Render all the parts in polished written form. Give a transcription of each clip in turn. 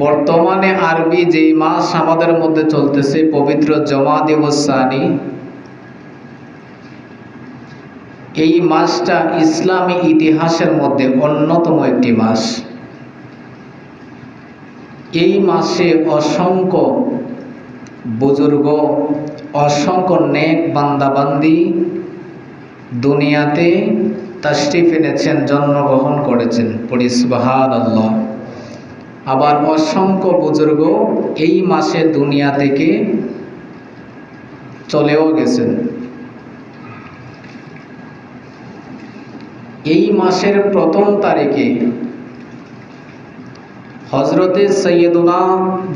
বর্তমানে আরবি যেই মাস আমাদের মধ্যে চলতেছে পবিত্র জমাদিউস সানি, এই মাসটা ইসলামী ইতিহাসের মধ্যে অন্যতম একটি মাস। এই মাসে অসংখ্য বুজুর্গ, অসংখ্য নেক বান্দাবান্দি দুনিয়াতে তাশরিফ এনেছেন, জন্মগ্রহণ করেছেন। পড়ি সুবহানাল্লাহ। আবার অসংখ্য বুজুর্গ এই মাসে দুনিয়া থেকে চলেও গেছেন। এই মাসের প্রথম তারিখে হযরতে সাইয়্যিদুনা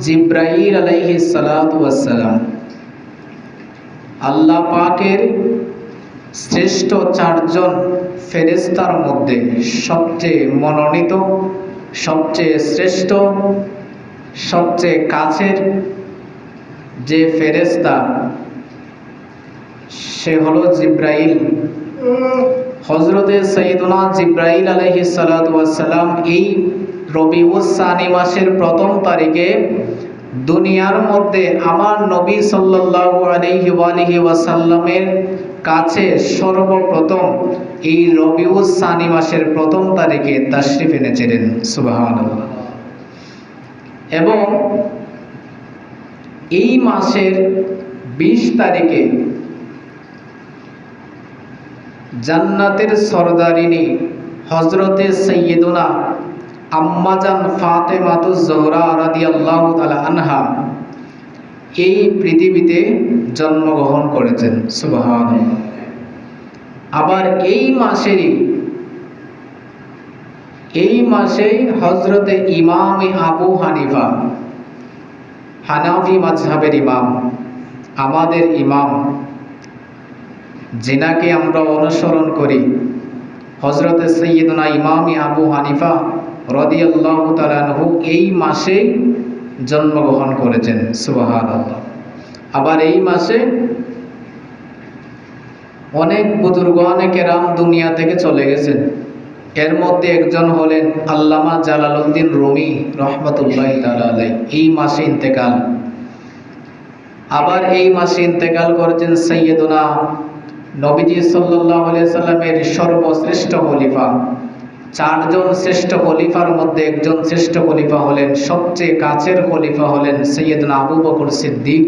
জিবরাইল আলাইহিস সালাতু ওয়াস সালাম আল্লাহ পাকের শ্রেষ্ঠ চারজন ফেরেশতার মধ্যে সবচেয়ে মনোনীত, সবচেয়ে শ্রেষ্ঠ, সবচেয়ে কাছের যে ফেরেশতা সে হলো জিবরাইল। হযরতে সাইয়্যিদুনা জিবরাইল আলাইহিস সালাতু ওয়াস সালাম এই রবিউস সানি মাসের প্রথম তারিখে দুনিয়ার মধ্যে আমার নবী সাল্লাল্লাহু আলাইহি ওয়াসাল্লামের কাছে সর্বপ্রথম এই রবিউস সানি মাসের প্রথম তারিখে তাশরিফ এনেছিলেন। সুবহানাল্লাহ। এবং এই মাসের 20 তারিখে জান্নাতের সরদারিনী হযরতে সাইয়্যিদুনা আম্মাজান ফাতেমাতুজ জোহরা রাদিয়াল্লাহু তাআলা আনহা এই পৃথিবীতে জন্মগ্রহণ করেছেন। সুবহানাল্লাহ। আবার এই মাসেই হযরতে ইমাম আবু হানিফা, হানাফি মাযহাবের ইমাম, আমাদের ইমাম, যিনাকে আমরা অনুসরণ করি, হযরতে সাইয়্যিদুনা ইমাম আবু হানিফা রাদিয়াল্লাহু তাআলা আনহু এই মাসে জন্মগ্রহণ করেছেন। সুবহানাল্লাহ। আবার এই মাসে অনেক বুজুর্গানে কেরাম দুনিয়া থেকে চলে গেছেন। এর মধ্যে একজন হলেন আল্লামা জালালউদ্দিন রুমি রাহমাতুল্লাহি তাআলা আলাইহি, এই মাসে ইন্তেকাল। আবার এই মাসে ইন্তেকাল করেছেন সাইয়্যিদুনা নবীজি সাল্লাল্লাহু আলাইহি সাল্লামের সর্বশ্রেষ্ঠ খলিফা। চারজন শ্রেষ্ঠ খলিফার মধ্যে একজন শ্রেষ্ঠ খলিফা হলেন, সবচেয়ে কাছের খলিফা হলেন সাইয়্যিদনা আবু বকর সিদ্দিক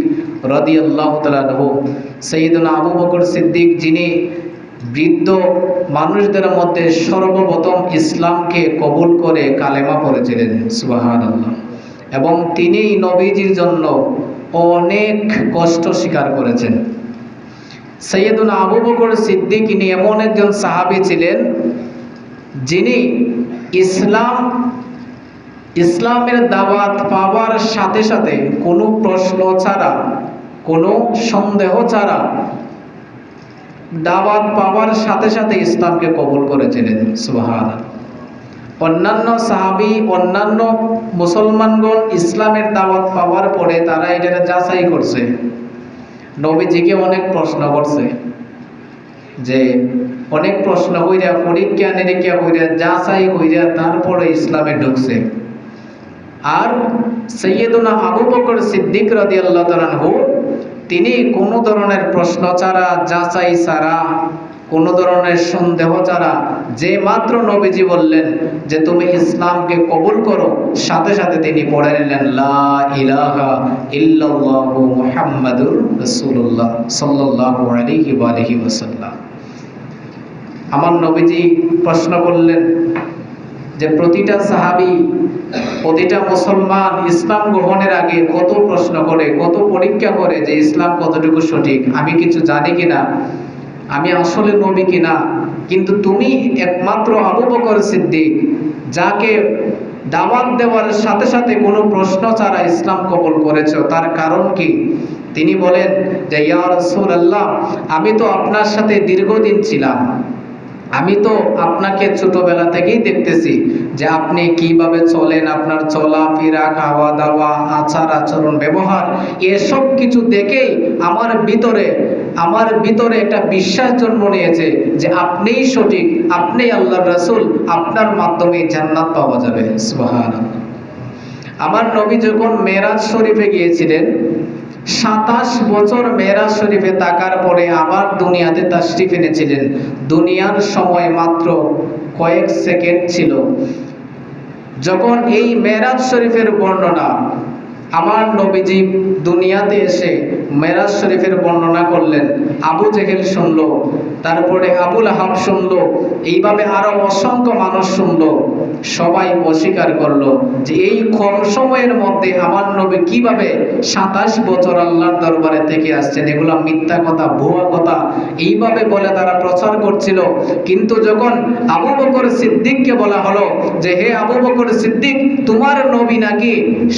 রাদিয়াল্লাহু তাআলা আনহু। সাইয়্যিদনা আবু বকর সিদ্দিক, যিনি বৃদ্ধ মানুষদের মধ্যে সর্বপ্রথম ইসলামকে কবুল করে কালেমা পড়েছিলেন। সুবহানাল্লাহ। এবং তিনি নবীজির জন্য অনেক কষ্ট স্বীকার করেছেন। সাইয়্যিদনা আবু বকর সিদ্দিক ইনি এমন একজন সাহাবী ছিলেন যিনি ইসলামের দাওয়াত পাওয়ার সাথে সাথে কোনো প্রশ্ন ছাড়া, কোনো সন্দেহ ছাড়া দাওয়াত পাওয়ার সাথে সাথে ইসলামকে কবুল করেছিলেন। সুবহানাল্লাহ। অন্যান্য সাহাবী, অন্যান্য মুসলমানগণ ইসলামের দাওয়াত পাওয়ার পরে তারা এটা যাচাই করছে, নবীজিকে অনেক প্রশ্ন করছে, যে অনেক প্রশ্ন কইরা, পরীক্ষা নিরীক্ষা কইরা, যাচাই কইরা তারপরে ইসলামে ঢুকছে। আর সাইয়্যিদুনা আবু বকর সিদ্দিক রাদিয়াল্লাহু তাআলা আনহু তিনি কোনো ধরনের প্রশ্ন ছাড়া, যাচাই ছাড়া, কোনো ধরনের সন্দেহ ছাড়া যে মাত্র নবীজি বললেন যে তুমি ইসলামকে কবুল করো, সাথে সাথে তিনি পড়ে নিলেন লা ইলাহা ইল্লাল্লাহু মুহাম্মাদুর রাসূলুল্লাহ সাল্লাল্লাহু আলাইহি ওয়া আলিহি ওয়াসাল্লাম। আমার নবীজি প্রশ্ন করলেন যে প্রতিটা সাহাবী, প্রতিটা মুসলমান ইসলাম গ্রহণের আগে কত প্রশ্ন করে, কত পরীক্ষা করে যে ইসলাম কতটুকু সঠিক, আমি কিছু জানি কিনা, আমি আসলে নবী কিনা। কিন্তু তুমি একমাত্র আবু বকর সিদ্দিক, যাকে দাওয়াত দেওয়ার সাথে সাথে কোনো প্রশ্ন ছাড়া ইসলাম কবুল করেছো, তার কারণ কি? তিনি বলেন যে ইয়া রাসূলুল্লাহ, আমি তো আপনার সাথে দীর্ঘদিন ছিলাম, আমি তো আপনাকে ছোটবেলা থেকেই দেখতেছি যে আপনি কিভাবে চলেন, আপনার চলাফেরা, খাওয়া দাওয়া, আচার আচরণ, ব্যবহার, এসব কিছু দেখেই আমার ভিতরে একটা বিশ্বাস জন্ম নিয়েছে যে আপনিই সঠিক, আপনিই আল্লাহর রাসূল, আপনার মাধ্যমে জান্নাত পাওয়া যাবে। সুবহানাল্লাহ। আমার নবী যখন মেরাজ শরীফে গিয়েছিলেন, 27 বছর মেরাজ শরীফে থাকার পরে আবার দুনিয়াতে তাশরিফ এনেছিলেন। দুনিয়ার সময় মাত্র কয়েক সেকেন্ড ছিল। যখন এই মেরাজ শরীফের বর্ণনা আমার নবীজি দুনিয়াতে এসে মেরাজ শরীফের বর্ণনা করলেন, আবু জেহেল শুনলো, তারপরে আবুল আহাব শুনলো, এইভাবে আরো অসংখ্য মানুষ শুনলো। সবাই অস্বীকার করলো যে এই কম সময়ের মধ্যে আমার নবী কিভাবে 27 বছর আল্লাহর দরবারে থেকে আসছেন, এগুলো মিথ্যা কথা, ভুয়া কথা, এইভাবে বলে তারা প্রচার করছিল। কিন্তু যখন আবু বকর সিদ্দিককে বলা হলো যে হে আবু বকর সিদ্দিক, তোমার নবী নাকি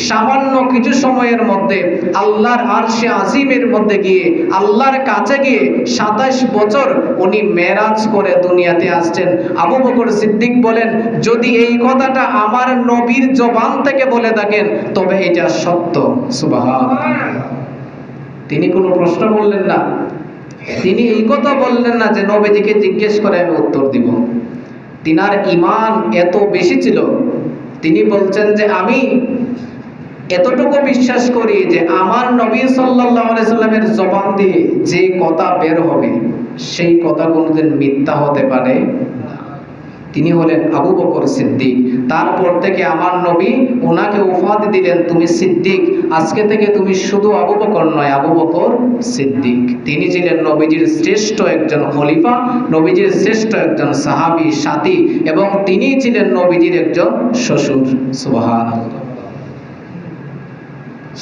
সামান্য কিছু সময়ের মধ্যে আল্লাহর আরশে আজিমের মধ্যে গিয়ে আল্লাহর কাছে গিয়ে 27 বছর উনি মেরাজ করে দুনিয়াতে আসছেন। আবু বকর সিদ্দিক বলেন, যদি এই কথাটা আমার নবীর জবান থেকে বলে থাকেন তবে এটা সত্য। সুবহানাল্লাহ। তিনি কোনো প্রশ্ন বললেন না, তিনি এই কথা বললেন না যে নবীজিকে জিজ্ঞেস করে আমি উত্তর দিব। তিনার ঈমান এত বেশি ছিল, তিনি বলছেন যে আমি এতটুকু বিশ্বাস করি যে আমার নবী সাল্লাল্লাহু আলাইহি সাল্লামের জবান দিয়ে যে কথা বের হবে সেই কথা কোনোদিন মিথ্যা হতে পারে না। তিনি হলেন আবু বকর সিদ্দিক। তারপর থেকে আমার নবী ওনাকে উপাধি দিলেন, তুমি সিদ্দিক, আজকে থেকে তুমি শুধু আবু বকর নয়, আবু বকর সিদ্দিক। তিনি ছিলেন নবীজির শ্রেষ্ঠ একজন খলিফা, নবীজির শ্রেষ্ঠ একজন সাহাবী সাথী, এবং তিনি ছিলেন নবীজির একজন শ্বশুর। সুবহানাল্লাহ।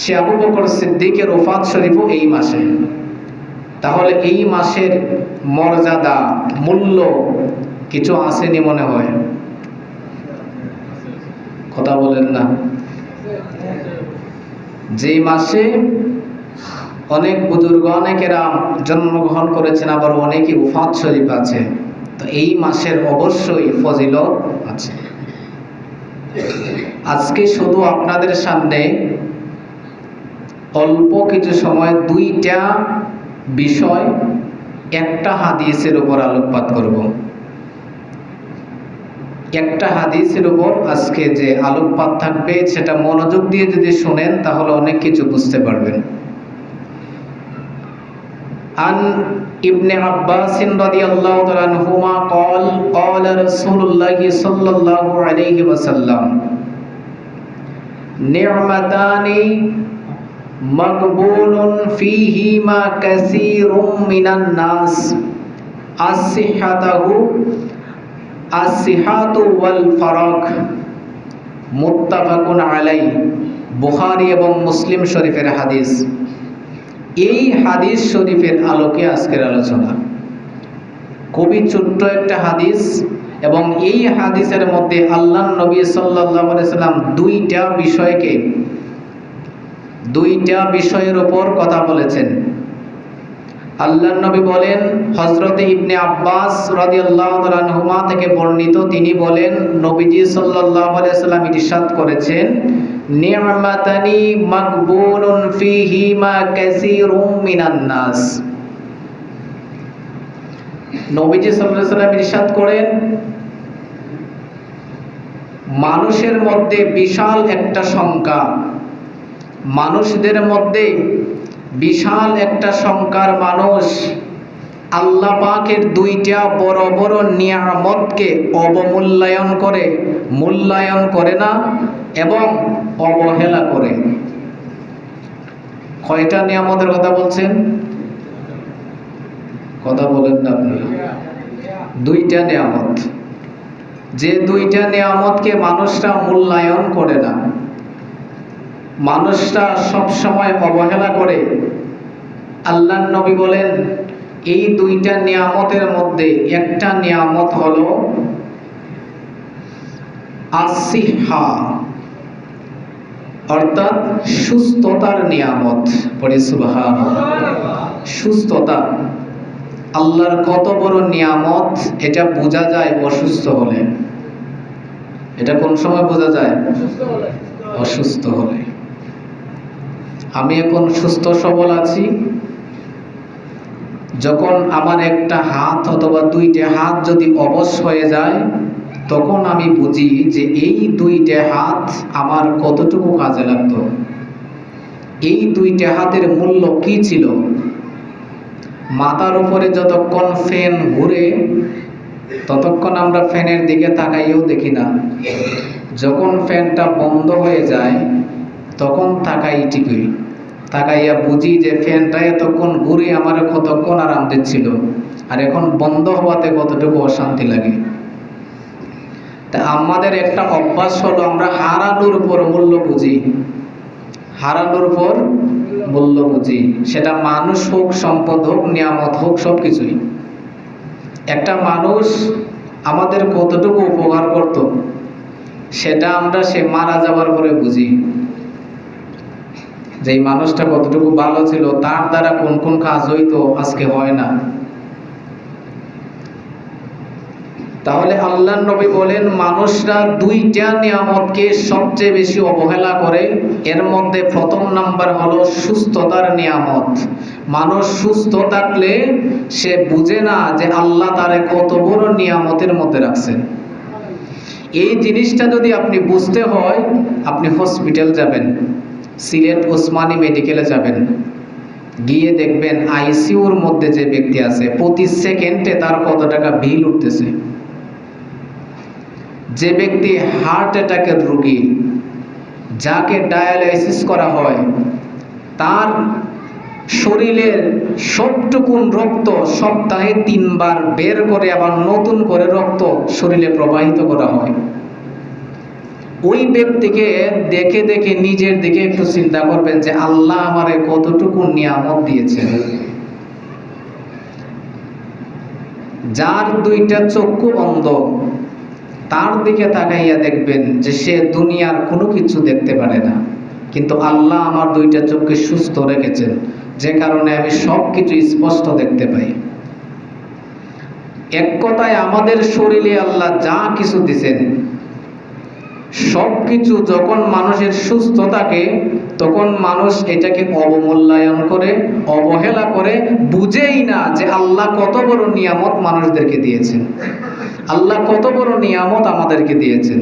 সে আবু বকর সিদ্দিকের ওফাত শরীফও এই মাসে। তাহলে এই মাসের মর্যাদা, মূল্য কিছু আসেনি মনে হয়? কথা বলেন না। যে মাসে অনেক বুজুর্গ, অনেকেরা জন্মগ্রহণ করেছেন, আবার অনেকই ওফাত শরীফ আছে, তো এই মাসের অবশ্যই ফজিলত আছে। আজকে শুধু আপনাদের সামনে অল্প কিছু সময় দুইটা বিষয়, একটা হাদিসের উপর আলোকপাত করব। একটা হাদিসের উপর আজকে যে আলোকপাত থাকবে সেটা মনোযোগ দিয়ে যদি শুনেন তাহলে অনেক কিছু বুঝতে পারবেন। আন ইবনে আব্বাস রাদিয়াল্লাহু তাআলা আনহুমা قال قال رسول الله صلى الله عليه وسلم নি'মাতানি মাকবুলুন ফীহিমা কাসীরুম মিনান নাস আসিহাতু ওয়াল ফারাক মুত্তাফাকুন আলাইহি। বুখারী এবং মুসলিম শরীফের হাদিস। এই হাদিস শরীফের আলোকে আজকের আলোচনা। খুবই ছোট্ট একটা হাদিস, এবং এই হাদিসের মধ্যে আল্লাহর নবী সাল্লাল্লাহু আলাইহি সাল্লাম দুইটা বিষয়ের উপর কথা বলেছেন। আল্লাহর নবী বলেন, হযরত ইবনে আব্বাস রাদিয়াল্লাহু তাআলা আনহুমা থেকে বর্ণিত, তিনি বলেন নবীজি সাল্লাল্লাহু আলাইহি সাল্লাম ইরশাদ করেছেন, নি'মাতানি মাকবুলুন ফীহিমা কাসীরুম মিনান নাস। নবীজি সাল্লাল্লাহু আলাইহি সাল্লাম ইরশাদ করেন, মানুষের মধ্যে বিশাল একটা সংখ্যা, মানুষদের মধ্যে বিশাল একটা সংখ্যার মানুষ আল্লাহ পাকের দুইটা বড় বড় নিয়ামতকে অবমূল্যায়ন করে, মূল্যায়ন করে না এবং অবহেলা করে। কয়টা নিয়ামতের কথা বলছেন? কথা বলেন না আপনি। দুইটা নিয়ামত। যে দুইটা নিয়ামতকে মানুষরা মূল্যায়ন করে না, মানুষরা সব সময় অবহেলা করে, আল্লাহর নবী বলেন এই দুইটা নিয়ামতের মধ্যে একটা নিয়ামত হলো আসিহা, অর্থাৎ সুস্থতার নিয়ামত। পড়ি সুবহানাল্লাহ। সুস্থতা আল্লাহর কত বড় নিয়ামত, এটা বোঝা যায় অসুস্থ হলে। এটা কোন সময় বোঝা যায়? অসুস্থ হলে। আমি এখন সুস্থ সবল আছি, যখন আমার একটা হাত অথবা দুইটা হাত যদি অবশ হয়ে যায় তখন আমি বুঝি যে এই দুইটা হাত আমার কতটুকু কাজে লাগতো, এই দুইটা হাতের মূল্য কি ছিল। মাথার উপরে যতক্ষণ ফ্যান ঘুরে ততক্ষণ আমরা ফ্যানের দিকে তাকাইও দেখি না, যখন ফ্যানটা বন্ধ হয়ে যায় তখন তাকাই ঠিকই, তাকাইয়া বুঝি যে ফ্যানটা এতক্ষণ ঘুরে আমার কতক্ষণ আরাম দিচ্ছিল, আর এখন বন্ধ হওয়াতে কতটুকু অশান্তি লাগে। তা আমাদের একটা অভ্যাস হলো আমরা হারানোর উপর মূল্য বুঝি, হারানোর উপর মূল্য বুঝি, সেটা মানুষ হোক, সম্পদ হোক, নিয়ামত হোক, সবকিছুই। একটা মানুষ আমাদের কতটুকু উপকার করত সেটা আমরা সে মারা যাবার পরে বুঝি, যে এই মানুষটা কতটুকু ভালো ছিল, তার দ্বারা কোন কোন কাজ হইতো আজকে হয় না। তাহলে আল্লাহর নবী বলেন মানুষরা দুইটা নিয়ামতকে সবচেয়ে বেশি অবহেলা করে। এর মধ্যে প্রথম নাম্বার হলো সুস্থতার নিয়ামত। মানুষ সুস্থ থাকলে সে বুঝে না যে আল্লাহ তারে কত বড় নিয়ামতের মধ্যে রাখছেন। এই জিনিসটা যদি আপনি বুঝতে হয়, আপনি হসপিটাল যাবেন, সিলেট ওসমানী মেডিকেলে যাবেন, গিয়ে দেখবেন আইসিইউর মধ্যে যে ব্যক্তি আছে প্রতি সেকেন্ডে তার কত টাকা বিল উঠতেছে। যে ব্যক্তি হার্ট অ্যাটাকের রোগী, যাকে ডায়ালাইসিস করা হয়, তার শরীরের সবটুকুন রক্ত সপ্তাহে 3 বার বের করে আবার নতুন করে রক্ত শরীরে প্রবাহিত করা হয়। ওই ব্যক্তিকে দেখে দেখে নিজের দিকে একটু চিন্তা করবেন যে আল্লাহ আমারে কতটুকু নিয়ামত দিয়েছেন। যার দুইটা চক্ষু বন্ধ, তার দিকে তাকাইয়া দেখবেন যে সে দুনিয়ার কোনো কিছু দেখতে পারে না, কিন্তু আল্লাহ আমার দুইটা চোখকে সুস্থ রেখেছেন, যে কারণে আমি সব কিছু স্পষ্ট দেখতে পাই। এক কথায় আমাদের শরীরে আল্লাহ যা কিছু দিয়েছেন সব কিছু যখন মানুষের সুস্থ থাকে তখন মানুষ এটাকে অবমূল্যায়ন করে, অবহেলা করে, বুঝেই না যে আল্লাহ কত বড় নিয়ামত মানুষদেরকে দিয়েছেন, আল্লাহ কত বড় নিয়ামত আমাদেরকে দিয়েছেন।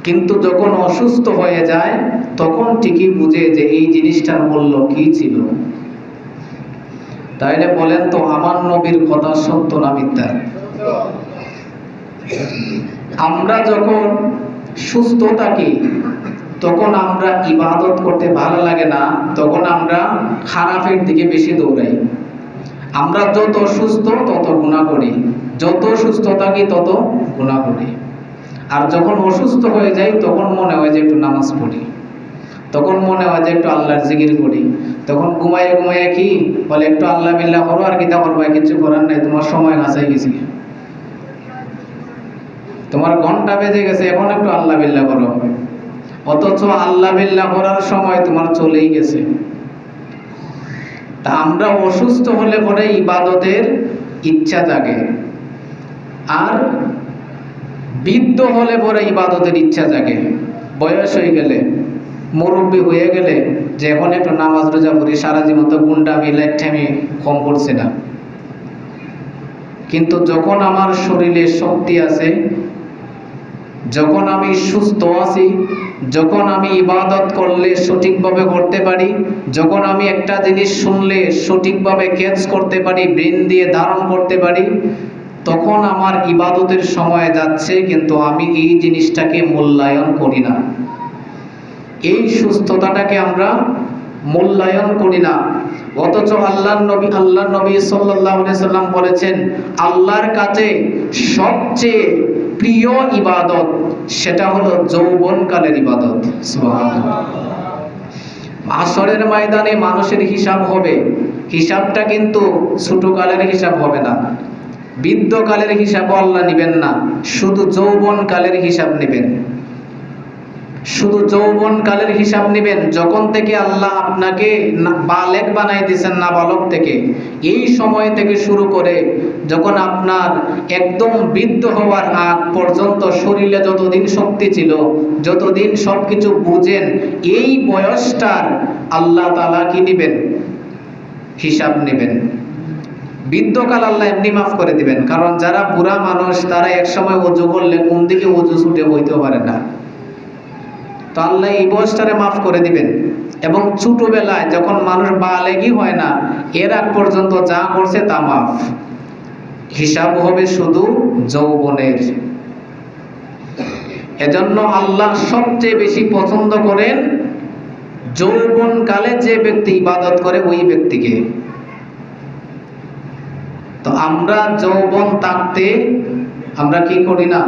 কিন্তু যখন অসুস্থ হয়ে যায় তখন ঠিকই বুঝে যে এই জিনিসটার মূল্য কি ছিল। তাইলে বলেন তো আমার নবীর কথা সত্য না মিথ্যা? আমরা যখন সুস্থ থাকি তখন আমরা ইবাদত করতে ভালো লাগে না, তখন আমরা খারাপের দিকে বেশি দৌড়াই। আমরা যত সুস্থ তত গুনাহ করি, যত সুস্থ থাকি তত গুনাহ করি। আর যখন অসুস্থ হয়ে যাই তখন মনে হয় যে একটু নামাজ পড়ি, তখন মনে হয় যে একটু আল্লাহর জিকির করি, তখন ঘুমাইয়া ঘুমাইয়া কি বলে একটু আল্লাহ বিল্লাহ করো, আর কিতা করবো, কিছু করার নাই, তোমার সময় কাছাই গেছি, তোমার ঘন্টা বেজে গেছে, এখন একটু আল্লাহ বিল্লাহ করো, অথচ আল্লাহ বিল্লাহ করার সময় তোমার চলেই গেছে। তা আমরা অসুস্থ হলে পরে ইবাদতের ইচ্ছা জাগে, আর বৃদ্ধ হলে পরে ইবাদতের ইচ্ছা জাগে। বয়স হয়ে গেলে, মুরব্বী হয়ে গেলে যে এখন একটু নামাজ রোজা পড়ি, সারা জীবন তো গুন্ডামি লেট্টামি কম করছে না। কিন্তু যখন আমার শরীরে শক্তি আছে, যখন আমি সুস্থ আছি, যখন আমি ইবাদত করলে সঠিকভাবে করতে পারি, যখন আমি একটা জিনিস শুনলে সঠিকভাবে ক্যাচ করতে পারি, ব্রেন দিয়ে ধারণ করতে পারি, তখন আমার ইবাদতের সময় যাচ্ছে, কিন্তু আমি এই জিনিসটাকে মূল্যায়ন করি না, এই সুস্থতাটাকে আমরা মূল্যায়ন করি না। অথচ আল্লাহর নবী সাল্লাল্লাহু আলাইহি সাল্লাম বলেছেন আল্লাহর কাছে সবচেয়ে প্রিয় ইবাদত সেটা হলো যৌবনকালের ইবাদত। সুবহানাল্লাহ। হাশরের ময়দানে মানুষের হিসাব হবে, হিসাবটা কিন্তু ছোটকালের হিসাব হবে না, বৃদ্ধকালের হিসাব আল্লাহ নেবেন না, শুধু যৌবনকালের হিসাব নেবেন, শুধু যৌবনকালের হিসাব নেবেন। যখন থেকে আল্লাহ আপনাকে বালেগ বানাই দিয়েছেন, নাবালক থেকে, এই সময় থেকে শুরু করে যখন আপনার একদম বৃদ্ধ হওয়ার আগ পর্যন্ত শরীরে যতদিন শক্তি ছিল, যতদিন সবকিছু বুঝেন, এই বয়সটার আল্লাহ তাআলা কি নেবেন? হিসাব নেবেন। বৃদ্ধকাল আল্লাহ এমনি মাফ করে দিবেন, কারণ যারা বুড়া মানুষ তারা এক সময় ওযু করলে কোন দিকে ওযু ছুটে বইতেও পারে না। তো আল্লাহ এই বয়সটারে মাফ করে দিবেন। এবং ছোটবেলায় যখন মানুষ বালেগী হয় না, এর আগ পর্যন্ত যা করছে তা মাফ, হিসাব হবে শুধু যৌবনের। এজন্য আল্লাহ সবচেয়ে বেশি পছন্দ করেন যৌবন কালে যে ব্যক্তি ইবাদত করে ওই ব্যক্তিকে। তো আমরা যৌবন থাকতে আমরা কি করি না?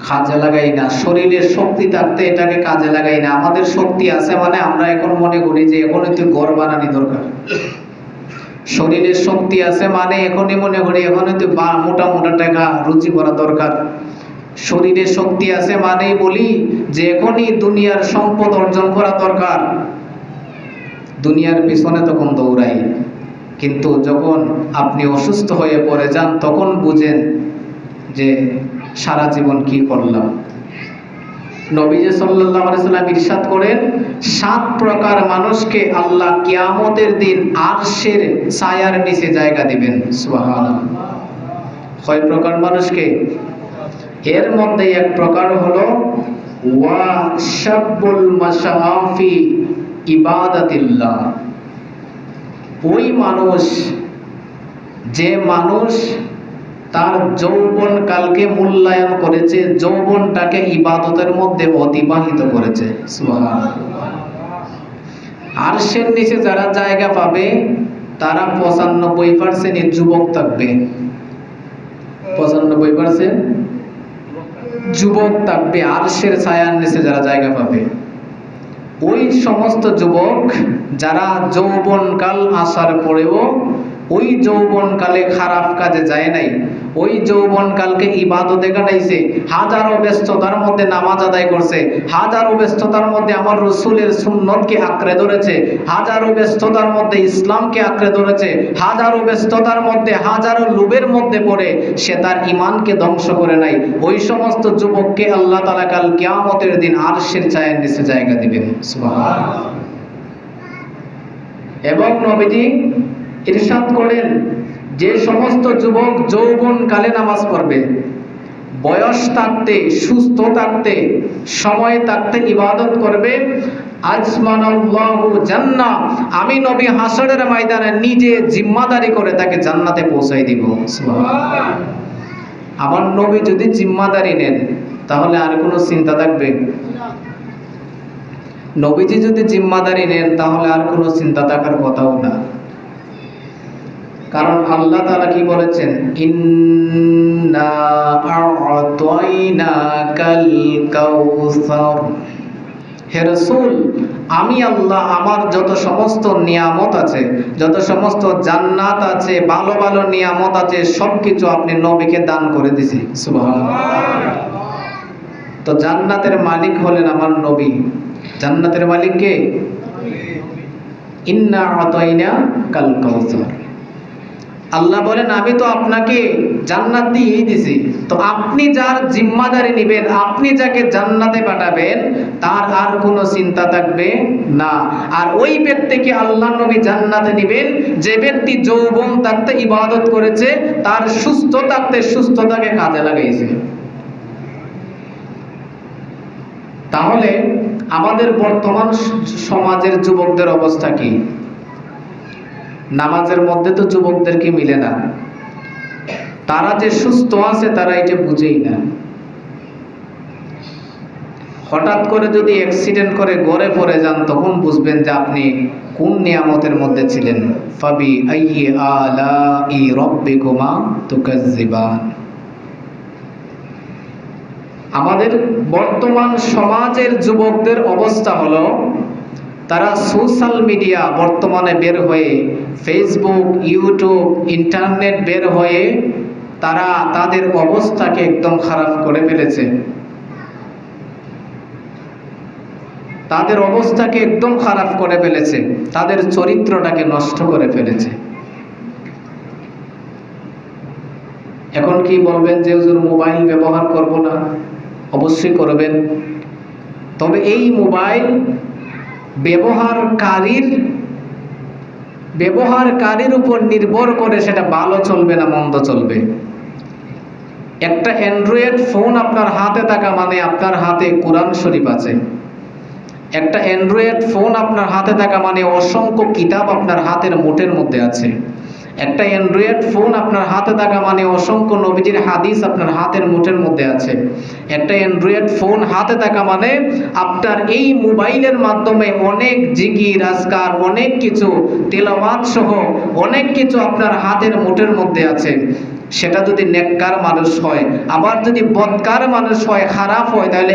কাজে লাগাই না। শরীরের শক্তি থাকতে এটাকে কাজে লাগাই না। আমাদের শক্তি আছে মানে আমরা এখন মনে করি যে এখন একটু ঘর বানানি দরকার। শরীরের শক্তি আছে মানে এখনই মনে করি এখন একটু মোটা মোটা টাকা রুচি করা দরকার। শরীরে শক্তি আছে মানেই বলি যে এখনই দুনিয়ার সম্পদ অর্জন করা দরকার। দুনিয়ার পিছনে তখন দৌড়াই, কিন্তু যখন আপনি অসুস্থ হয়ে পড়ে যান তখন বুঝেন যে সারা জীবন কি করলাম। নবীজি সাল্লাল্লাহু আলাইহি সাল্লাম ইরশাদ করেন, 7 প্রকার মানুষকে আল্লাহ কিয়ামতের দিন আরশের ছায়ার নিচে জায়গা দিবেন। সুবহানাল্লাহ। কয় প্রকার মানুষকে? এর মধ্যে এক প্রকার হলো ওয়া শাবুল মাশাআফি ইবাদাতিল্লাহ। ওই মানুষ, যে মানুষ তার যৌবন কালকে মূল্যায়ন করেছে, যৌবনটাকে ইবাদতের মধ্যে অতিবাহিত করেছে। সুবহানাল্লাহ। আরশের নিচে যারা জায়গা পাবে তারা 95% যুবক থাকবে। 95% যুবক থাকবে আরশের ছায়ার নিচে যারা জায়গা পাবে। ওই সমস্ত যুবক যারা যৌবনকাল আসার পরেও ওই যৌবনকালে খারাপ কাজে যায় নাই, ওই যৌবনকালকে ইবাদতে কাটাইছে, হাজারো ব্যস্ততার মধ্যে নামাজ আদায় করছে, হাজারো ব্যস্ততার মধ্যে আমার রাসূলের সুন্নতকে আঁকড়ে ধরেছে, হাজারো ব্যস্ততার মধ্যে ইসলামকে আঁকড়ে ধরেছে, হাজারো ব্যস্ততার মধ্যে হাজারো লোভের মধ্যে পড়ে সে তার ঈমানকে ধ্বংস করে নাই, ওই সমস্ত যুবককে আল্লাহ তাআলা কাল কিয়ামতের দিন আরশের ছায়ার নিচে জায়গা দিবেন। সুবহানাল্লাহ। এবং নবীজি ইরশাদ করেন, যে সমস্ত যুবক যৌবন কালে নামাজ পড়বে, বয়স থাকতে, সুস্থ থাকতে, সময় থাকতে ইবাদত করবে, আজমানাল্লাহু জান্নাহ, আমি নবী হাসরের ময়দানে নিজে জিম্মাদারি করে তাকে জান্নাতে পৌঁছাই দিব। সুবহানাল্লাহ। আমার নবী যদি জিম্মাদারি নেন তাহলে আর কোনো চিন্তা থাকবে? নবীজি যদি জিম্মাদারি নেন তাহলে আর কোনো চিন্তা থাকার কথাও না। কারণ আল্লাহ তাআলা কি বলেছেন? ইন্না আ'তাইনাকাল কাউসার। হে রাসূল, আমি আল্লাহ আমার যত সমস্ত নিয়ামত আছে, যত সমস্ত জান্নাত আছে, ভালো ভালো নিয়ামত আছে, সবকিছু আপনি নবীকে দান করে দিয়েছি। সুবহানাল্লাহ। তো জান্নাতের মালিক হলেন আমার নবী। জান্নাতের মালিক কে? ইন্না আ'তাইনাকাল কাউসার। আল্লাহ বলেন আমি তো আপনাকে জান্নাত দিয়েই দিছি। তো আপনি যার জিম্মাদারি নেবেন, আপনি যাকে জান্নাতে পাঠাবেন, তার আর কোনো চিন্তা থাকবে না। আর ওই ব্যক্তিকে আল্লাহ নবী জান্নাতে নেবেন যে ব্যক্তি যৌবন থাকতে ইবাদত করেছে, তার সুস্থ থাকতে সুস্থতাকে কাজে লাগাইছে। তাহলে আমাদের বর্তমান সমাজের যুবকদের অবস্থা কি? নামাজের মধ্যে তো যুবকদেরকে মিলে না। তারা যে সুস্থ আছে তারা এটা বুঝেই না। হঠাৎ করে যদি অ্যাক্সিডেন্ট করে গড়ে পড়ে যান তখন বুঝবেন যে আপনি কোন নিয়ামতের মধ্যে ছিলেন। ফাবি আইয়ি আলাই রাব্বিকুমা তুকাজ্জিবান। আমাদের বর্তমান সমাজের যুবকদের অবস্থা হলো, তারা সোশ্যাল মিডিয়া বর্তমানে বের হয়ে, ফেসবুক, ইউটিউব, ইন্টারনেট বের হয়ে তারা তাদের অবস্থাকে একদম খারাপ করে ফেলেছে। তাদের অবস্থাকে একদম খারাপ করে ফেলেছে, তাদের চরিত্রটাকে নষ্ট করে ফেলেছে। এখন কি বলবেন যে হুজুর মোবাইল ব্যবহার করব না? অবশ্যই করবেন। তবে এই মোবাইল ব্যবহারকারীর ব্যবহারকারীর উপর নির্ভর করে সেটা ভালো চলবে না মন্দ চলবে। একটা অ্যান্ড্রয়েড ফোন আপনার হাতে থাকা মানে আপনার হাতে কোরআন শরীফ আছে। একটা অ্যান্ড্রয়েড ফোন আপনার হাতে থাকা মানে অসংখ্য কিতাব আপনার হাতের মুঠের মধ্যে আছে। একটা অ্যান্ড্রয়েড ফোন আপনার হাতে থাকা মানে অসংখ্য নবীজির হাদিস আপনার হাতের মুঠের মধ্যে আছে। একটা অ্যান্ড্রয়েড ফোন হাতে থাকা মানে আপনার এই মোবাইলের মাধ্যমে অনেক জিকির আজকার, অনেক কিছু তেলাওয়াত সহ অনেক কিছু আপনার হাতের মুঠের মধ্যে আছে। সেটা যদি নেককার মানুষ হয়, আবার যদি বদকার মানুষ হয়, খারাপ হয়, তাহলে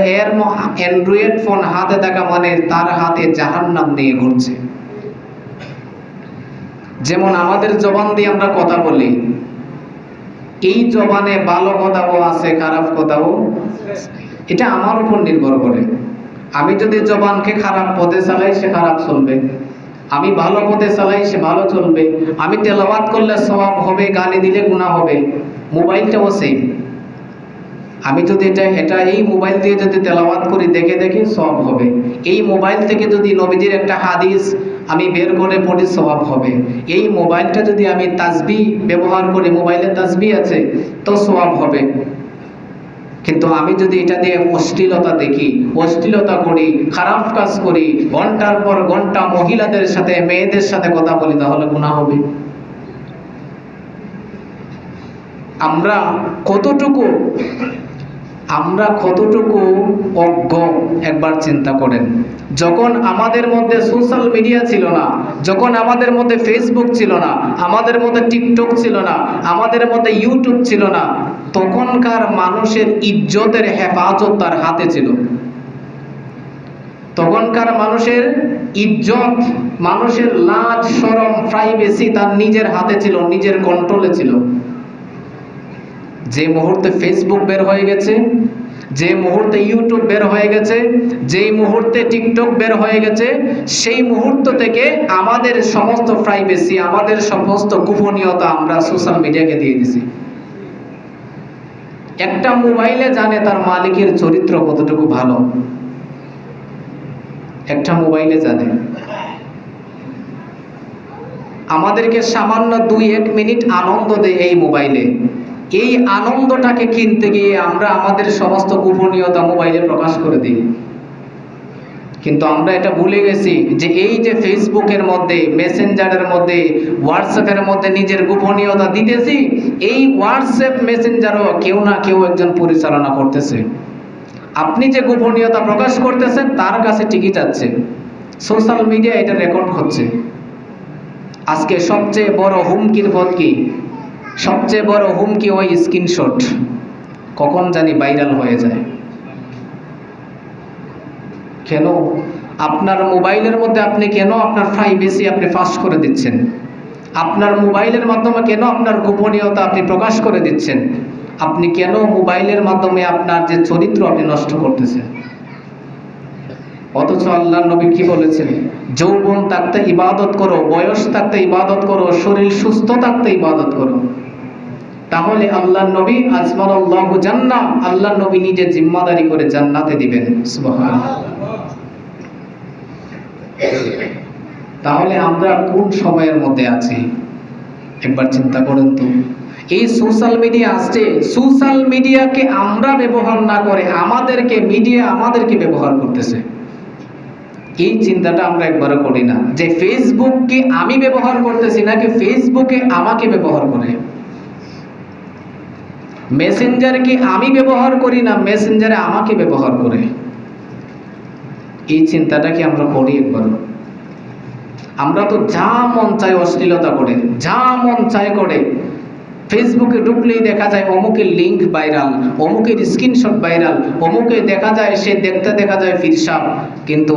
অ্যান্ড্রয়েড ফোন হাতে থাকা মানে তার হাতে জাহান্নাম নিয়ে ঘুরছে। যেমন আমাদের জবান দিয়ে আমরা কথা বলি, এই জবানে ভালো কথাও আছে, খারাপ কথাও। এটা আমার উপর নির্ভর করে। আমি যদি জবানকে খারাপ পথে চালাই, সে খারাপ চলবে। আমি ভালো পথে চালাই, সে ভালো চলবে। আমি তেলাওয়াত করলে সওয়াব হবে, গালি দিলে গুনাহ হবে। মোবাইলটাও সেম। আমি যদি এটা এই মোবাইল দিয়ে যদি তেলাওয়াত করি, দেখে দেখে সওয়াব হবে। এই মোবাইল থেকে যদি নবীজির একটা হাদিস আমি বের করে পড়ি, সওয়াব হবে। এই মোবাইলটা যদি আমি তাসবিহ ব্যবহার করি, মোবাইলে তাসবিহ আছে, তো সওয়াব হবে। কিন্তু আমি যদি এটা দিয়ে অশ্লীলতা দেখি, অশ্লীলতা করি, খারাপ কাজ করি, ঘন্টার পর ঘন্টা মহিলাদের সাথে, মেয়েদের সাথে কথা বলি, তাহলে গুনাহ হবে। আমরা কতটুকু অজ্ঞ একবার চিন্তা করেন। যখন আমাদের মধ্যে সোশ্যাল মিডিয়া ছিল না, যখন আমাদের মধ্যে ফেসবুক ছিল না, আমাদের মধ্যে টিকটক ছিল না, আমাদের মধ্যে ইউটিউব ছিল না, তখনকার মানুষের ইজ্জতের হেফাজত তার হাতে ছিল। তখনকার মানুষের ইজ্জত, মানুষের লাজ শরম, প্রাইভেসি তার নিজের হাতে ছিল, নিজের কন্ট্রোলে ছিল। যে মুহূর্তে ফেসবুক বের হয়ে গেছে, যে মুহূর্তে ইউটিউব বের হয়ে গেছে, যেই মুহূর্তে টিকটক বের হয়ে গেছে, সেই মুহূর্ত থেকে আমাদের সমস্ত প্রাইভেসি, আমাদের সমস্ত গোপনীয়তা আমরা সোশ্যাল মিডিয়াকে দিয়ে দিছি। একটা মোবাইলে জানে তার মালিকের চরিত্র কতটুকু ভালো, একটা মোবাইলে জানে। আমাদেরকে সামান্য 2-1 মিনিট আনন্দ দেয় এই মোবাইলে। এই আনন্দটাকে কিনতে গিয়ে আমরা আমাদের সমস্ত গোপনীয়তা মোবাইলে প্রকাশ করে দিই। কিন্তু আমরা এটা ভুলে গেছি যে এই যে ফেসবুকের মধ্যে, মেসেঞ্জারের মধ্যে, হোয়াটসঅ্যাপের মধ্যে নিজের গোপনীয়তা দিতেছি, এই হোয়াটসঅ্যাপ মেসেঞ্জারও কেউ না কেউ একজন পরিচালনা করতেছে। আপনি যে গোপনীয়তা প্রকাশ করতেছেন তার কাছে টিকিট আছে, সোশ্যাল মিডিয়া এটা রেকর্ড হচ্ছে। আজকে সবচেয়ে বড় হুমকির পথ কি? সবচেয়ে বড় হুমকি ওই স্ক্রিনশট, কখন জানি ভাইরাল হয়ে যায়। কেন? আপনার মোবাইলের মধ্যে আপনি কেন আপনার প্রাইভেসি আপনি ফাঁস করে দিচ্ছেন? আপনার মোবাইলের মাধ্যমে কেন আপনার গোপনীয়তা আপনি প্রকাশ করে দিচ্ছেন? আপনি কেন মোবাইলের মাধ্যমে আপনার যে চরিত্র আপনি নষ্ট করতেছেন? অথচ আল্লাহর নবী কি বলেছেন? যৌবন থাকতে ইবাদত করো, বয়স থাকতে ইবাদত করো, শরীর সুস্থ থাকতে ইবাদত করো। তাহলে আল্লাহর নবী আজমানাল্লাহু জান্নাহ, আল্লাহর নবী নিজে জিম্মাদারি করে জান্নাতে দিবেন। সুবহানাল্লাহ। তাহলে আমরা কোন সময়ের মধ্যে আছি একবার চিন্তা করেন তো। এই সোশ্যাল মিডিয়া আসছে, সোশ্যাল মিডিয়াকে আমরা ব্যবহার না করে মিডিয়া আমাদেরকে ব্যবহার করতেছে। এই চিন্তাটা আমরা একবারও করি না যে ফেসবুককে আমি ব্যবহার করতেছি নাকি ফেসবুকে আমাকে ব্যবহার করে। মেসেঞ্জারকে আমি ব্যবহার করি না মেসেঞ্জারে আমাকে ব্যবহার করে। এই চিন্তাটা কি আমরা করি একবারও? আমরা তো যা মন চায় অশ্লীলতা করে, যা মন চায় করে। ফেসবুকে ঢুকলেই দেখা যায় অমুকের লিঙ্ক ভাইরাল, অমুকের স্ক্রিনশট ভাইরাল, অমুকে দেখা যায় সে দেখতে দেখা যায় ফিরসাব, কিন্তু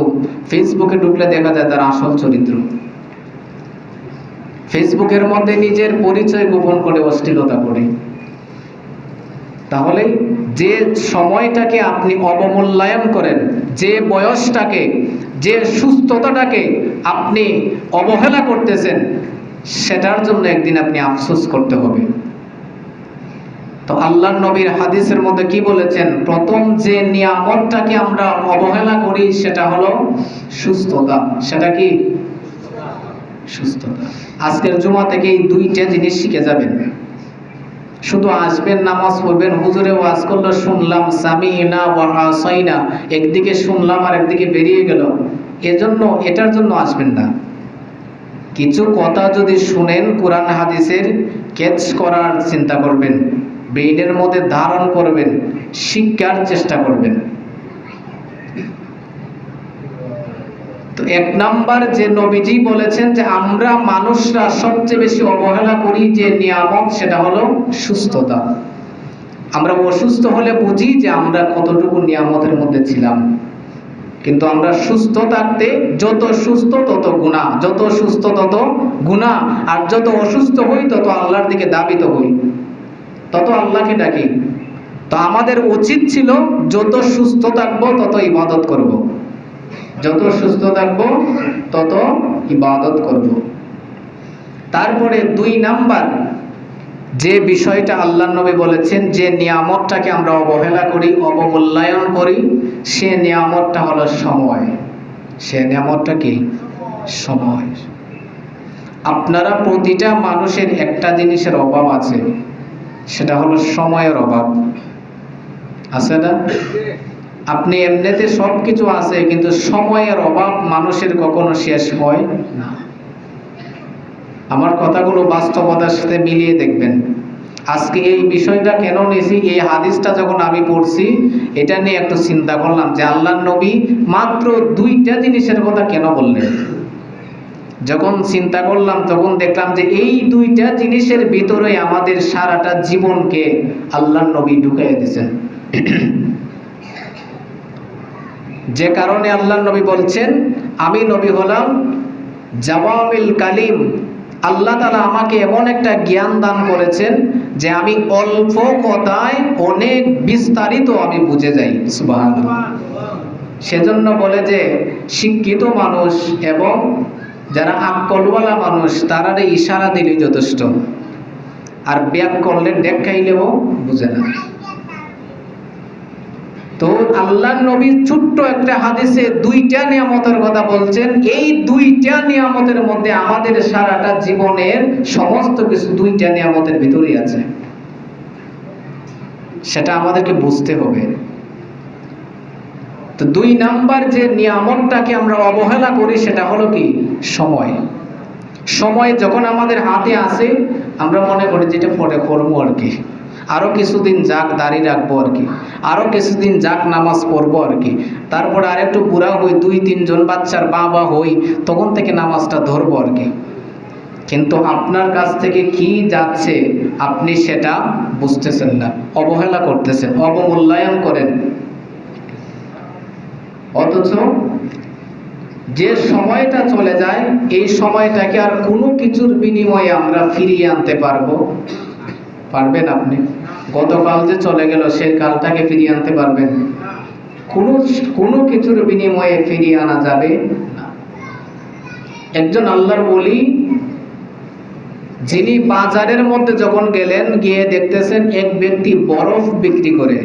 ফেসবুকে ঢুকলে দেখা যায় তার আসল চরিত্র। ফেসবুকের মধ্যে নিজের পরিচয় গোপন করে অশ্লীলতা করে। তাহলে যে সময়টাকে আপনি অবমূল্যায়ন করেন, যে বয়সটাকে, যে সুস্থতাটাকে আপনি অবহেলা করতেছেন, সেটার জন্য একদিন আপনি আফসোস করতে হবে। তো আল্লাহর নবীর হাদিসের মধ্যে কি বলেছেন? প্রথম যে নিয়ামতটাকে আমরা অবহেলা করি সেটা হলো সুস্থতা। সেটা কি? সুস্থতা। আজকের জুমা থেকে এই দুইটা জিনিস শিখে যাবেন। শুধু আসবেন, নামাজ পড়বেন, হুজুরে ওয়াজ করলো শুনলাম, সামিনা ওয়া আসাইনা, একদিকে শুনলাম আর একদিকে বেরিয়ে গেল, এটার জন্য আসবেন না। কিছু কথা যদি শুনেন কোরআন হাদিসের, ক্যাচ করার চিন্তা করবেন, ব্রেইনের মধ্যে ধারণ করবেন, শিক্ষার চেষ্টা করবেন। তো এক নাম্বার যে নবীজি বলেছেন যে আমরা মানুষরা সবচেয়ে বেশি অবহেলা করি যে নিয়ামত, সেটা হলো সুস্থতা। আমরা অসুস্থ হলে বুঝি যে আমরা কতটুকু নিয়ামতের মধ্যে ছিলাম, কিন্তু আমরা সুস্থ থাকতে, যত সুস্থ তত গুনাহ, যত সুস্থ তত গুনাহ, আর যত অসুস্থ হই তত আল্লাহর দিকে ধাবিত হই, তত আল্লাহকে ডাকি। তো আমাদের উচিত ছিল যত সুস্থ থাকবো তত ইবাদত করব, যত সুস্থ থাকবো তত ইবাদত করব। তারপরে 2 নাম্বার যে বিষয়টা আল্লাহর নবী বলেছেন, যে নিয়ামতটাকে আমরা অবহেলা করি, অবমূল্যায়ন করি, সে নিয়ামতটা হলো সময়। সে নিয়ামতটা কি? সময়। আপনারা প্রতিটা মানুষের একটা জিনিসের অভাব আছে, সেটা হলো সময়ের অভাব। আছে না? আপনি এমনিতে সব কিছু আছে, কিন্তু সময়ের অভাব মানুষের কখনো শেষ হয় না। আমার কথাগুলো বাস্তবতার সাথে মিলিয়ে দেখবেন। আজকে এই বিষয়টা কেন নিয়েছি, এই হাদিসটা যখন আমি পড়ছি, এটা নিয়ে একটু চিন্তা করলাম যে আল্লাহর নবী মাত্র 2টা জিনিসের কথা কেন বললেন। যখন চিন্তা করলাম তখন দেখলাম যে এই 2টা জিনিসের ভিতরে আমাদের সারাটা জীবনকে আল্লাহর নবী ঢুকাইয়া দিয়েছেন। যে কারণে আল্লাহর নবী বলছেন, আমি নবী হলাম জাওয়ামিল কালিম। আল্লাহ তাআলা আমাকে এমন একটা জ্ঞান দান করেছেন যে আমি অল্প কথায় অনেক বিস্তারিত আমি বুঝে যাই। সুবহানাল্লাহ। সেজন্য বলে যে শিক্ষিত মানুষ এবং যারা আকলওয়ালা মানুষ, তারা ইশারা দিলেই যথেষ্ট, আর ব্যাক করলে দেখাইলেও বুঝে না। তো আল্লাহর নবী ছোট্ট একটা হাদিসে 2টা নিয়ামতের কথা বলছেন। এই 2টা নিয়ামতের মধ্যে আমাদের সারাটা জীবনের সমস্ত কিছু 2টা নিয়ামতের ভিতরেই আছে, সেটা আমাদেরকে বুঝতে হবে। তো 2 নাম্বার যে নিয়ামতটাকে আমরা অবহেলা করি সেটা হলো কি? সময়। সময় যখন আমাদের হাতে আসে, আমরা মনে করি যেটা পরে করবো আর কি, আরো কিছুদিন যাক দাড়ি রাখবো আর কি, আরো কিছুদিন যাক নামাজ পড়বো আর কি, তারপরে আরেকটু বুড়া হই, 2-3 জন বাচ্চার বাবা হই, তখন থেকে নামাজটা ধরবো আর কি। কিন্তু আপনার কাছ থেকে কি যাচ্ছে আপনি সেটা বুঝতেছেন না, অবহেলা করতেছেন, অবমূল্যায়ন করেন। অথচ যে সময়টা চলে যায়, এই সময়টাকে আর কোনো কিছুর বিনিময়ে আমরা ফিরিয়ে আনতে পারবো? পারবেন আপনি? গতকাল যে চলে গেল, সেই কালটাকে ফিরিয়ে আনতে পারবেন? কোনো কিছুর বিনিময়ে ফিরিয়ে আনা যাবে না। একজন আল্লাহর ওলি, যিনি বাজারের মধ্যে যখন গেলেন, গিয়ে দেখতেছেন এক ব্যক্তি বরফ বিক্রি করে।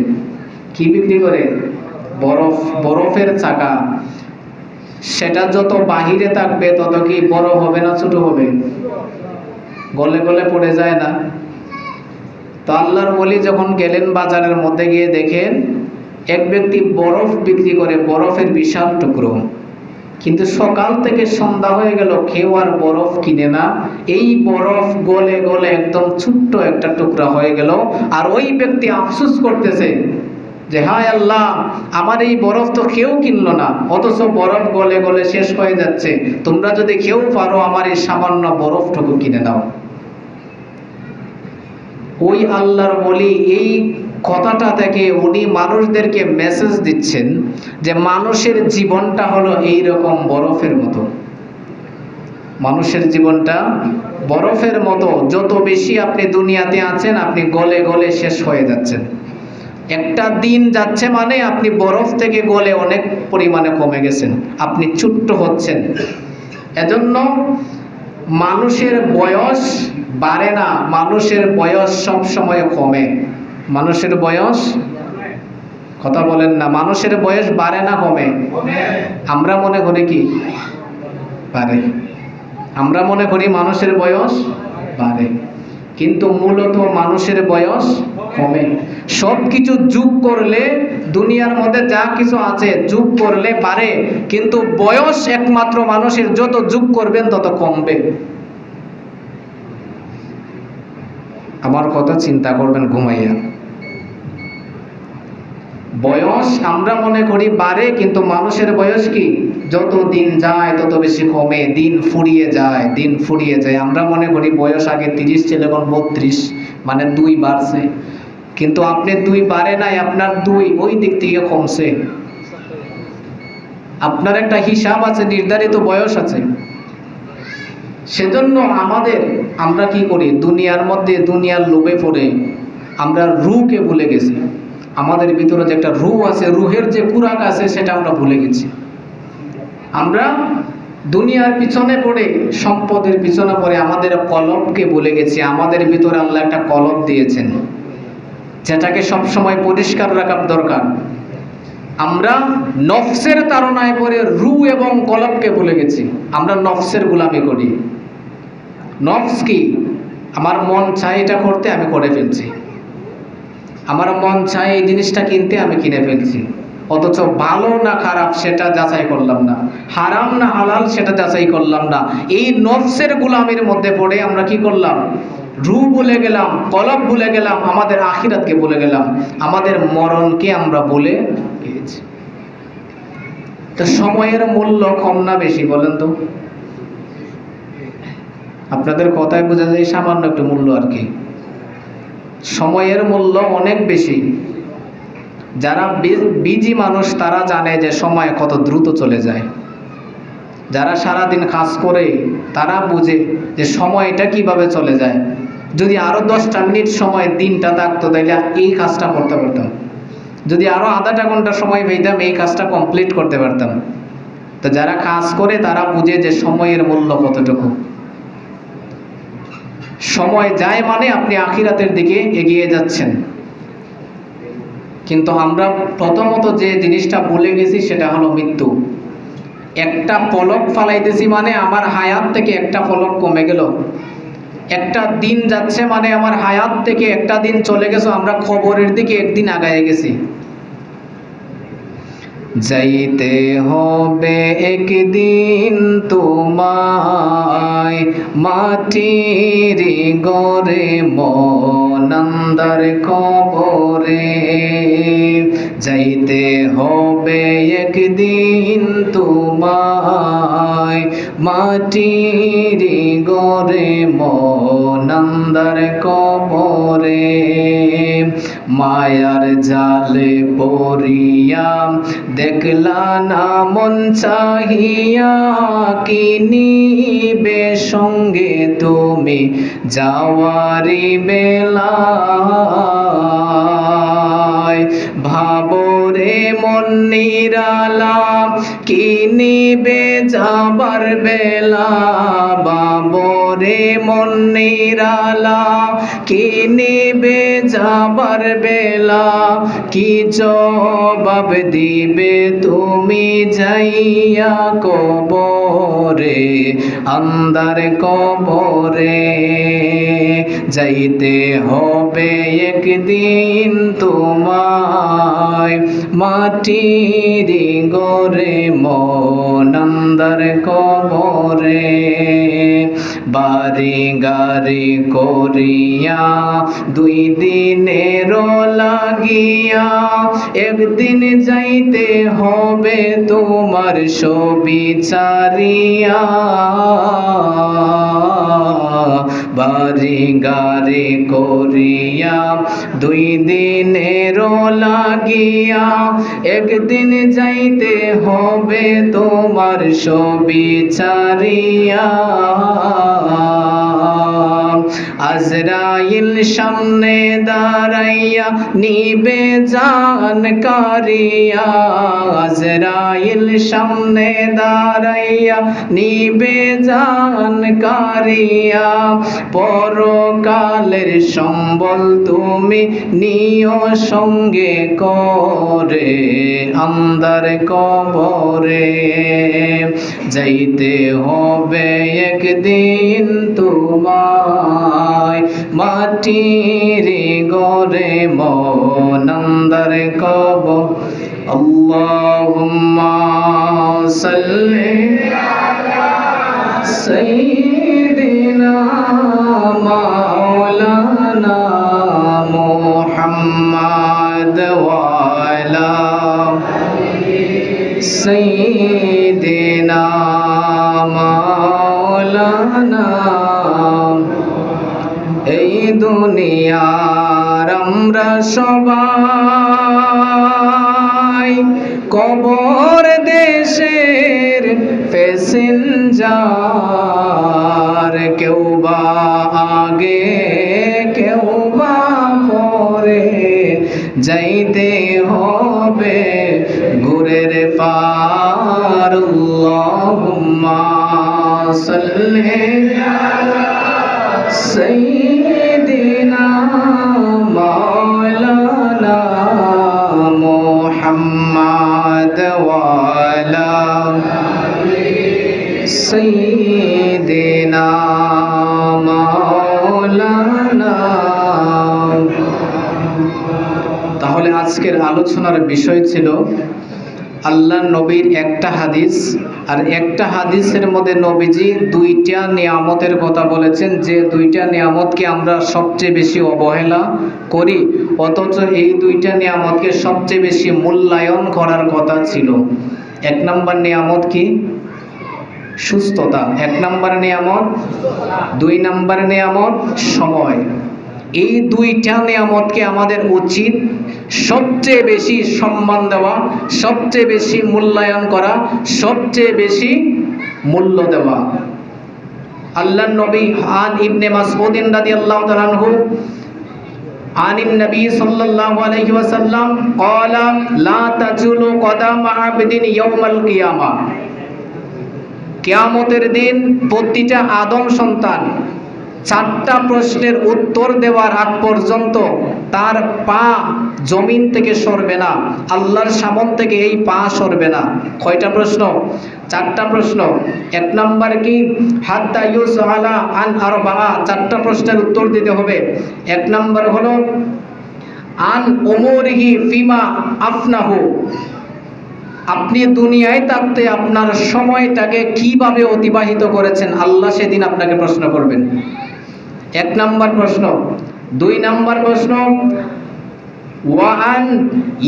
কি বিক্রি করে? বরফের চাকা। সেটা যত বাহিরে থাকবে তত কি বড় হবে না ছোট হবে? গলে গলে পড়ে যায় না? তো আল্লাহর ওলি যখন গেলেন বাজারের মধ্যে, গিয়ে দেখেন এক ব্যক্তি বরফ বিক্রি করে, বরফের বিশাল টুকরো। কিন্তু সকাল থেকে সন্ধ্যা হয়ে গেল, কেউ আর বরফ কিনে না। এই বরফ গলে গলে একদম ছোট্ট একটা টুকরা হয়ে গেল। আর ওই ব্যক্তি আফসোস করতেছে যে হায় আল্লাহ, আমার এই বরফ তো কেউ কিনলো না, অথচ বরফ গলে গলে শেষ হয়ে যাচ্ছে। তোমরা যদি কেউ পারো আমার এই সামান্য বরফটুকু কিনে নাও। ওই আল্লাহর ওলি এই কথাটা থেকে উনি মানুষদেরকে মেসেজ দিচ্ছেন যে মানুষের জীবনটা হলো এইরকম বরফের মতো। মানুষের জীবনটা বরফের মতো, যত বেশি আপনি দুনিয়াতে আছেন, আপনি গলে গলে শেষ হয়ে যাচ্ছেন। একটা দিন যাচ্ছে মানে আপনি বরফ থেকে গলে অনেক পরিমাণে কমে গেছেন, আপনি ছোট্ট হচ্ছেন। এজন্য মানুষের বয়স বাড়ে না, মানুষের বয়স সব সময় কমে। মানুষের বয়স, কথা বলেন না, মানুষের বয়স বাড়ে না কমে? আমরা মনে করি কি বাড়ে। আমরা মনে করি মানুষের বয়স বাড়ে, কিন্তু মূলত মানুষের বয়স কমে। সব কিছু যোগ করলে দুনিয়ার মধ্যে যা কিছু আছে যোগ করলে বাড়ে, কিন্তু বয়স একমাত্র মানুষের যত যোগ করবেন তত কমবে। আমার কথা চিন্তা করবেন ঘুমাইয়া। বয়স আমরা মনে করি বাড়ে, কিন্তু মানুষের বয়স কি, যত দিন যায় তত বেশি কমে, দিন ফুরিয়ে যায়, দিন ফুরিয়ে যায়। আমরা মনে করি বয়স আগে 30 ছিল, এখন 32, মানে 2 বাড়ছে। কিন্তু আপনি 2 বাড়ে নাই, আপনার 2 ওই দিক থেকে কমছে। আপনার একটা হিসাব আছে, নির্ধারিত বয়স আছে। সেজন্য আমরা কি করি, দুনিয়ার মধ্যে দুনিয়ার লোভে পড়ে আমরা রুহকে ভুলে গেছি। আমাদের ভিতরে যে একটা রুহ আছে, রুহের যে কুরাক আছে সেটা আমরা ভুলে গেছি। আমরা দুনিয়ার পিছনে পড়ে, সম্পদের পিছনে পড়ে আমাদের কলবকে ভুলে গেছি। আমাদের ভিতরে আল্লাহ একটা কলব দিয়েছেন, যেটাকে সব সময় পরিষ্কার রাখার দরকার। আমরা নফসের তাড়নায় পড়ে রূহ এবং কলবকে ভুলে গেছি। আমরা নফসের গোলামি করি। নফস কি, আমার মন চাই এটা করতে, আমি করে ফেলছি। আমার মন চাই এই জিনিসটা কিনতে, আমি কিনে ফেলছি। অথচ ভালো না খারাপ সেটা যাচাই করলাম না, হারাম না হালাল সেটা যাচাই করলাম না। এই নফসের গোলামির মধ্যে পড়ে আমরা কি করলাম, রূহ ভুলে গেলাম, কলব ভুলে গেলাম, আমাদের আখিরাতকে ভুলে গেলাম, আমাদের মরণকে আমরা ভুলে গিয়েছি। তো সময়ের মূল্য কম না বেশি বলেন তো? আপনাদের কথায় বোঝা যায় সামান্য একটু মূল্য আর কি। সময়ের মূল্য অনেক বেশি। যারা বিজি মানুষ তারা জানে যে সময় কত দ্রুত চলে যায়। যারা সারাদিন কাজ করে তারা বুঝে যে সময়টা কিভাবে চলে যায়। যদি আরো 10টা মিনিট সময় দিনটা থাকতো তাহলে এই কাজটা করতে পারতাম, যদি আরো আধাটা ঘন্টা সময় পেতাম এই কাজটা কমপ্লিট করতে পারতাম। তো যারা কাজ করে তারা বুঝে যে সময়ের মূল্য কতটুকু। সময় যায় মানে আপনি আখিরাতের দিকে এগিয়ে যাচ্ছেন। কিন্তু আমরা প্রথমত যে জিনিসটা ভুলে গেছি সেটা হলো মৃত্যু। একটা পলক ফালাইতেছি মানে আমার হায়াত থেকে একটা পলক কমে গেল। একটা দিন যাচ্ছে মানে আমার হায়াত থেকে একটা দিন চলে গেছে, আমরা খবরের দিকে একদিন আগায় গেছি। যাইতে হবে একদিন তোমায় মাটির ঘরে মনান্দার কবরে। যাইতে হবে একদিন তোমায় মাটির ঘরে মনান্দার কবরে। মায়ার জালে পড়িয়া দেখলা না মন চাহিয়া, কি নিবে সঙ্গে তুমি যাওয়ারি বেলায়। ভাবরে মন নিরালা, কি নিবে যাবার বেলা। বাবরে মন নিরালা, কি নিবে যাবার বেলা। কি জবাব দিবে তুমি যাইয়া কবরে, আন্দার কবরে। যাইতে হবে একদিন তোমায় মাটির ঘরে মনান্দার কবরে। বাড়ি গাড়ি করিয়া 2 দিনের লাগিয়া, একদিন যাইতে হবে তোমার সবিচারিয়া। বাড়ি গাড়ি করিয়া 2 দিনের লাগিয়া, একদিন যাইতে হবে তোমার সবিচারিয়া। আজরাইল সামনে দাঁড়াইয়া নিবে জান কারিয়া, আজরাইল সামনে দাঁড়াইয়া নিবে জান কারিয়া, পরকালের সম্বল তুমি নিও সঙ্গে করে, আন্দার কবরে যাইতে হবে একদিন তোমায়, মাটির ঘরে মন আন্দার কবর। আল্লাহুম্মা সাল্লি আলা সাইয়্যিদিনা মাওলানা মুহাম্মদ ওয়া আলা সাইয়্যিদিনা মাওলানা। এই দুনিয়ার আমরা সবাই কবর দেশের প্যাসেঞ্জার, কেউ বা আগে কেউ বা পরে যাইতে হবে ঘুরের পার। আল্লাহুম্মা সাল্লি আলা সাইয়্যিদিনা মাওলানা মুহাম্মদ ওয়া আলা সাইয়্যিদিনা মাওলানা। তাহলে আজকের আলোচনার বিষয় ছিল আল্লাহ নবীর একটা হাদিস, আর একটা হাদিসের মধ্যে নবীজি দুইটা নিয়ামতের কথা বলেছেন, যে দুইটা নিয়ামতকে আমরা সবচেয়ে বেশি অবহেলা করি, অথচ এই দুইটা নিয়ামতকে সবচেয়ে বেশি মূল্যায়ন করার কথা ছিল। এক নম্বর নিয়ামত কি? সুস্থতা। এক নম্বর নিয়ামত। দুই নম্বর নিয়ামত সময়। এই দুইটা নিয়ামতকে আমাদের উচিত সবচেয়ে বেশি সম্মান দেওয়া, সবচেয়ে বেশি মূল্যায়ন করা, সবচেয়ে বেশি মূল্য দেওয়া। আল্লাহর নবী আন ইবনে মাসউদ রাদিয়াল্লাহু তাআলা আনহু আনিন নবী সাল্লাল্লাহু আলাইহি ওয়াসাল্লাম ক্বালা লা তাজুলু কদাম আবদিন ইয়াউমাল কিয়ামা, কিয়ামতের দিন প্রতিটা আদম সন্তান চারটা প্রশ্নের উত্তর দেওয়ার আগ পর্যন্ত তার পা জমিন থেকে সরবে না, আল্লাহর সামনে থেকে এই পা সরবে না। কয়টা প্রশ্ন? চারটা প্রশ্ন। এক নাম্বার কি? হাত্তা ইউসআলা আন আরবা, চারটা প্রশ্নের উত্তর দিতে হবে। এক নাম্বার হলো আন উমুরিহি ফিমা আফনাহু, আপনি দুনিয়ায় থাকতে আপনার সময়টাকে কিভাবে অতিবাহিত করেছেন, আল্লাহ সেদিন আপনাকে প্রশ্ন করবেন। এক নাম্বার প্রশ্ন। দুই নাম্বার প্রশ্ন ওয়া আন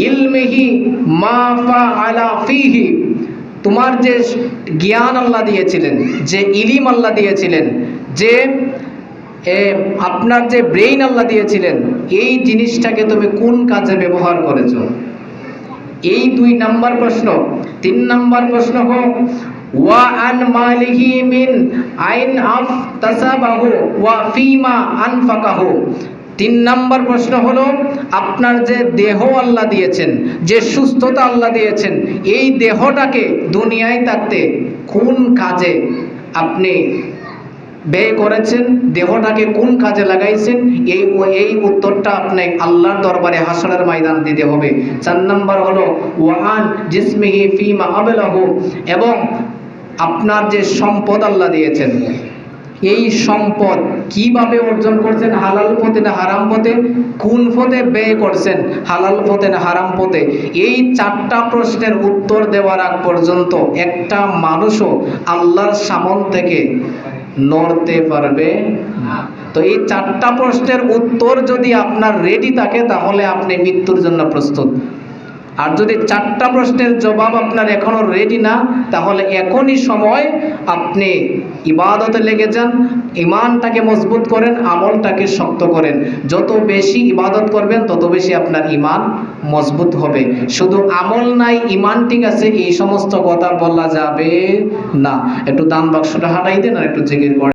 ইলমিহি মা ফাআলা ফিহি, তোমার যে জ্ঞান আল্লাহ দিয়েছিলেন, যে ইলম আল্লাহ দিয়েছিলেন, যে আপনার যে ব্রেইন আল্লাহ দিয়েছিলেন, এই জিনিসটাকে তুমি কোন কাজে ব্যবহার করেছো, এই দুই নাম্বার প্রশ্ন। তিন নাম্বার প্রশ্ন হোক ওয়া আন মালিহি মিন আইন আফতাসাবাহু ওয়া ফিমা আনফাকাহু, তিন নাম্বার প্রশ্ন হলো আপনার যে দেহ আল্লাহ দিয়েছেন, যে সুস্থতা আল্লাহ দিয়েছেন, এই দেহটাকে দুনিয়ায় থাকতে কোন কাজে আপনি ব্যয় করেছেন, দেহটাকে কোন কাজে লাগাইছেন, এই উত্তরটা আপনি আল্লাহর দরবারে হাসরের ময়দান দিতে হবে। চার নাম্বার হলো ওয়ান জিসমিহি ফিমা আবলাহু, এবং আপনার যে সম্পদ আল্লাহ দিয়েছেন, এই সম্পদ কিভাবে অর্জন করছেন, হালাল পথে না হারাম পথে, কোন পথে ব্যয় করছেন, হালাল পথে না হারাম পথে, এই চারটা প্রশ্নের উত্তর দেওয়ার আগ পর্যন্ত একটা মানুষও আল্লাহর সামনে থেকে নড়তে পারবে না। তো এই চারটা প্রশ্নের উত্তর যদি আপনার রেডি থাকে, তাহলে আপনি মৃত্যুর জন্য প্রস্তুত। আর যদি চারটা প্রশ্নের জবাব আপনার এখনো রেডি না, তাহলে এখনই সময় আপনি ইবাদতে লেগে যান, ঈমানটাকে মজবুত করেন, আমলটাকে শক্ত করেন। যত বেশি ইবাদত করবেন তত বেশি আপনার ঈমান মজবুত হবে। শুধু আমল নাই ঈমান ঠিক আছে এই সমস্ত কথা বলা যাবে না। একটু দান বাক্সটা হাঁটাই দেন আর একটু জিকির করেন।